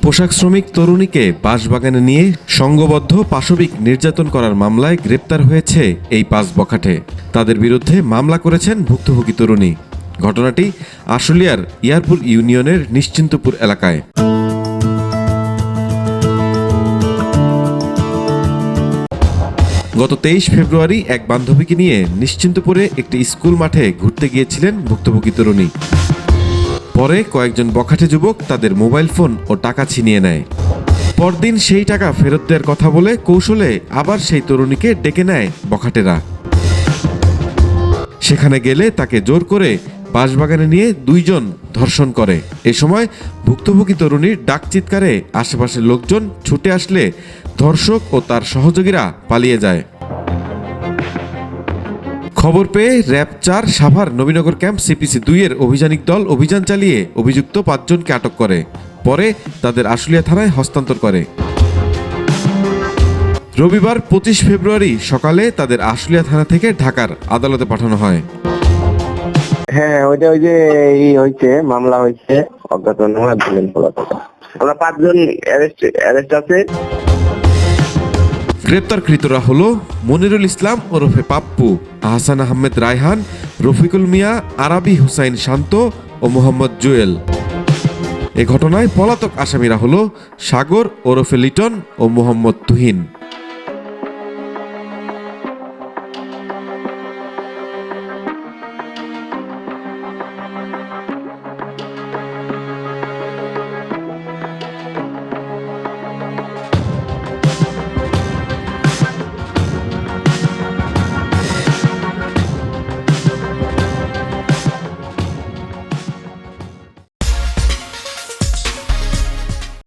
পোশাক শ্রমিক তরুণীকে বাঁশবাগানে নিয়ে সংঘবদ্ধ পাশবিক নির্যাতন করার মামলায় গ্রেপ্তার হয়েছে এই ৫ বখাটে। তাদের বিরুদ্ধে মামলা করেছেন ভুক্তভোগী তরুণী। ঘটনাটি আশুলিয়ার ইয়ারপুর ইউনিয়নের নিশ্চিন্তপুর এলাকায়। গত ২৩ ফেব্রুয়ারি এক বান্ধবীকে নিয়ে নিশ্চিন্তপুরে একটি স্কুল মাঠে ঘুরতে গিয়েছিলেন ভুক্তভোগী তরুণী। পরে কয়েকজন বখাটে যুবক তাদের মোবাইল ফোন ও টাকা ছিনিয়ে নেয়। পরদিন সেই টাকা ফেরত দেওয়ার কথা বলে কৌশলে আবার সেই তরুণীকে ডেকে নেয় বখাটেরা। সেখানে গেলে তাকে জোর করে বাঁশবাগানে নিয়ে ২ জন ধর্ষণ করে। এ সময় ভুক্তভোগী তরুণীর ডাক চিৎকারে আশেপাশের লোকজন ছুটে আসলে ধর্ষক ও তার সহযোগীরা পালিয়ে যায়। খবর পেয়ে RAB ৪ Savar Nabinagar camp CPC ২ এর অভিযানিক দল অভিযান চালিয়ে অভিযুক্ত ৫ জনকে আটক করে। পরে তাদের আশুলিয়া থানায় হস্তান্তর করে। রবিবার ২৫ ফেব্রুয়ারি সকালে তাদের আশুলিয়া থানা থেকে ঢাকার আদালতে পাঠানো হয়। হ্যাঁ, ওইটা ওই যে হয়েছে, মামলা হয়েছে, অজ্ঞাতনামা দিলেন পলাতক। আমরা ৫ জন অ্যারেস্ট আছে। গ্রেপ্তারকৃতরা হলো মনিরুল ইসলাম ওরফে পাপ্পু, আহসান আহমেদ রায়হান, রফিকুল মিয়া, আরাবি হুসাইন শান্ত ও মোহাম্মদ জুয়েল। এ ঘটনায় পলাতক আসামিরা হলো সাগর ওরফে লিটন ও মোহাম্মদ তুহিন।